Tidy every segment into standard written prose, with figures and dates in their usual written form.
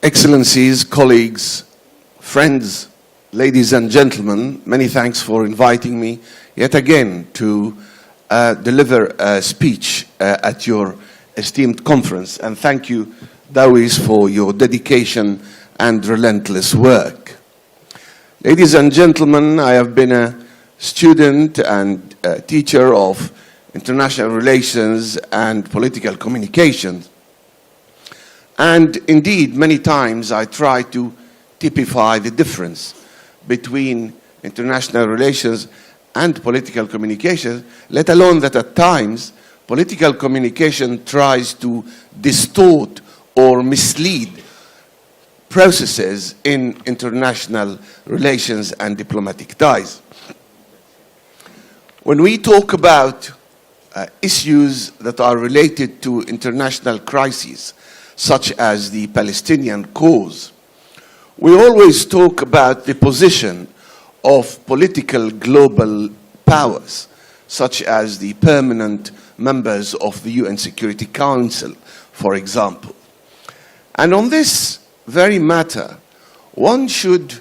Excellencies, colleagues, friends, ladies and gentlemen, many thanks for inviting me yet again to deliver a speech at your esteemed conference. And thank you, Dawis, for your dedication and relentless work. Ladies and gentlemen, I have been a student and teacher of international relations and political communications. And indeed, many times I try to typify the difference between international relations and political communications, let alone that at times political communication tries to distort or mislead processes in international relations and diplomatic ties. When we talk about issues that are related to international crises, such as the Palestinian cause, we always talk about the position of political global powers, such as the permanent members of the UN Security Council, for example. And on this very matter, one should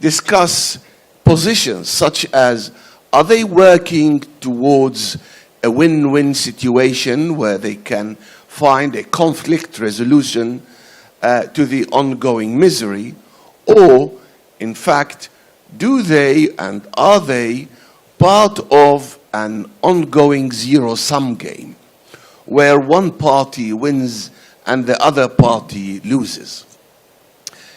discuss positions such as, are they working towards a win-win situation where they can find a conflict resolution to the ongoing misery, or in fact, do they and are they part of an ongoing zero-sum game where one party wins and the other party loses?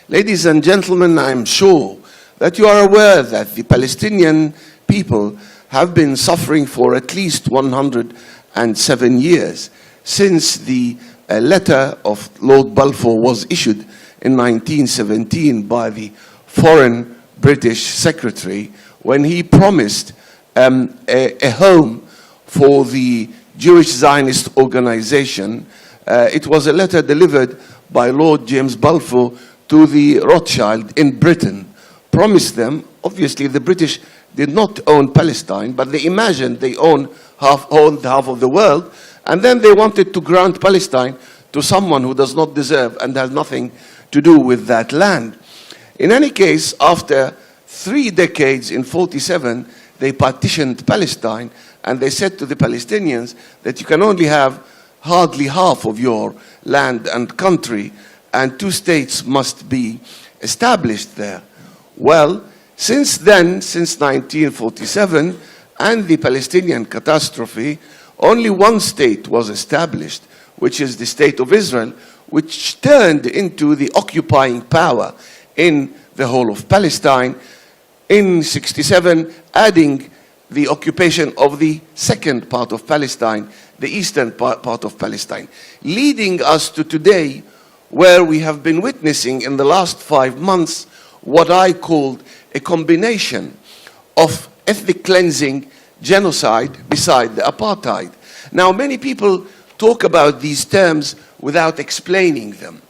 Ladies and gentlemen, I'm sure that you are aware that the Palestinian people have been suffering for at least 107 years since the letter of Lord Balfour was issued in 1917 by the foreign British secretary when he promised a home for the Jewish Zionist organization. It was a letter delivered by Lord James Balfour to the Rothschild in Britain, promised them, obviously the British did not own Palestine, but they imagined they owned half of the world, and then they wanted to grant Palestine to someone who does not deserve and has nothing to do with that land. In any case, after 3 decades, in 47, they partitioned Palestine, and they said to the Palestinians that you can only have hardly half of your land and country, and 2 states must be established there. Well, since then, since 1947, and the Palestinian catastrophe, only 1 state was established, which is the State of Israel, which turned into the occupying power in the whole of Palestine. In 67, adding the occupation of the second part of Palestine, the eastern part of Palestine, leading us to today, where we have been witnessing in the last 5 months what I called a combination of ethnic cleansing, genocide, beside the apartheid. Now, many people talk about these terms without explaining them.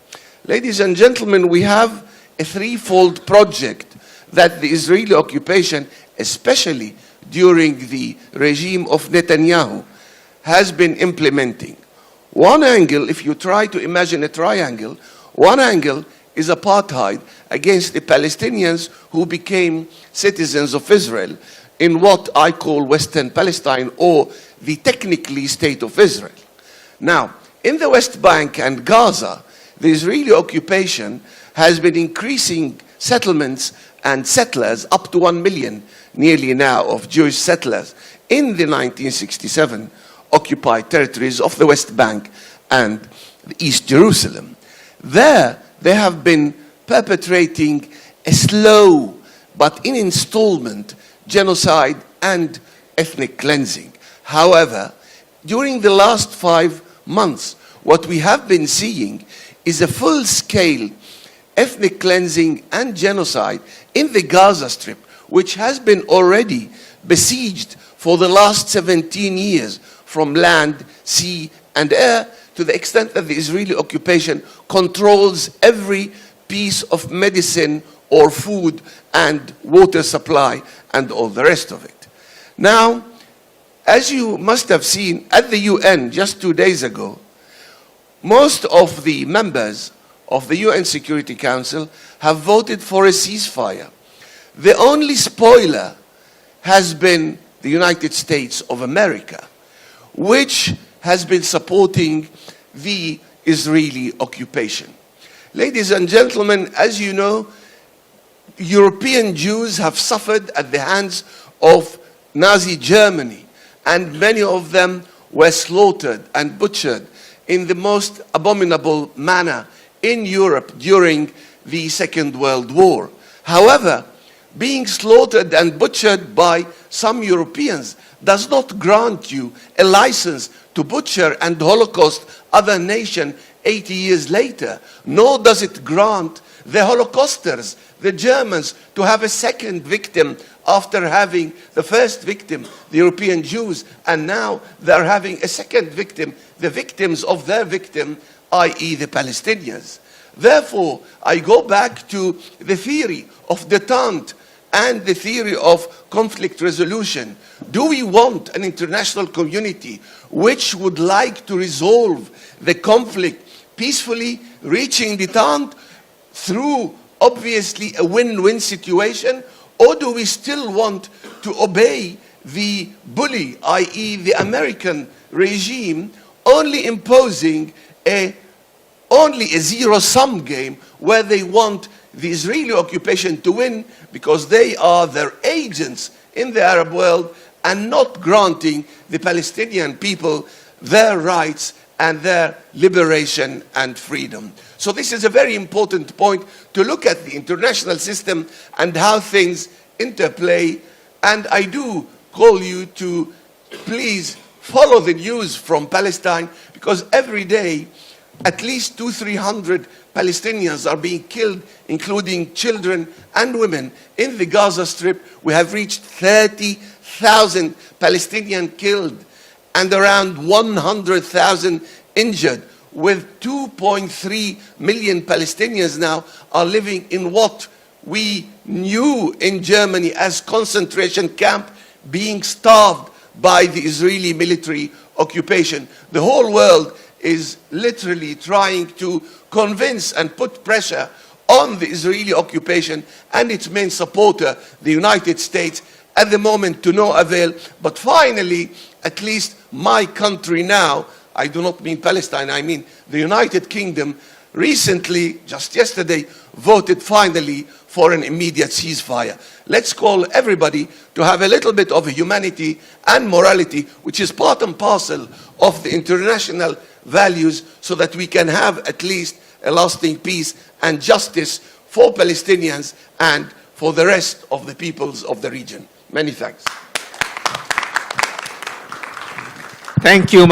Ladies and gentlemen, we have a threefold project that the Israeli occupation, especially during the regime of Netanyahu, has been implementing. One angle, if you try to imagine a triangle, one angle is apartheid against the Palestinians who became citizens of Israel in what I call Western Palestine, or the technically State of Israel. Now, in the West Bank and Gaza, the Israeli occupation has been increasing settlements and settlers, up to 1 million nearly now of Jewish settlers in the 1967 occupied territories of the West Bank and East Jerusalem. There, they have been perpetrating a slow but in installment genocide and ethnic cleansing. However, during the last 5 months, what we have been seeing is a full-scale ethnic cleansing and genocide in the Gaza Strip, which has been already besieged for the last 17 years from land, sea, and air, to the extent that the Israeli occupation controls every piece of medicine or food and water supply and all the rest of it. Now, as you must have seen at the UN just 2 days ago, most of the members of the UN Security Council have voted for a ceasefire. The only spoiler has been the United States of America, which has been supporting the Israeli occupation. Ladies and gentlemen, as you know, European Jews have suffered at the hands of Nazi Germany, and many of them were slaughtered and butchered in the most abominable manner in Europe during the Second World War. However, being slaughtered and butchered by some Europeans does not grant you a license to butcher and Holocaust other nations 80 years later, nor does it grant the Holocausters, the Germans, to have a second victim after having the first victim, the European Jews, and now they're having a second victim, the victims of their victim, i.e. the Palestinians. Therefore, I go back to the theory of détente and the theory of conflict resolution. Do we want an international community which would like to resolve the conflict peacefully, reaching détente through obviously a win-win situation? Or do we still want to obey the bully, i.e. the American regime, only imposing only a zero-sum game where they want the Israeli occupation to win because they are their agents in the Arab world and not granting the Palestinian people their rights and their liberation and freedom? So this is a very important point to look at the international system and how things interplay. And I do call you to please follow the news from Palestine, because every day at least 200-300 Palestinians are being killed, including children and women. In the Gaza Strip, we have reached 30,000 Palestinians killed and around 100,000 injured, with 2.3 million Palestinians now are living in what we knew in Germany as concentration camp, being starved by the Israeli military occupation. The whole world is literally trying to convince and put pressure on the Israeli occupation and its main supporter, the United States, at the moment to no avail. But finally, at least my country now, I do not mean Palestine, I mean the United Kingdom, recently, just yesterday, voted finally for an immediate ceasefire. Let's call everybody to have a little bit of humanity and morality, which is part and parcel of the international values, so that we can have at least a lasting peace and justice for Palestinians and for the rest of the peoples of the region. Many thanks. Thank you.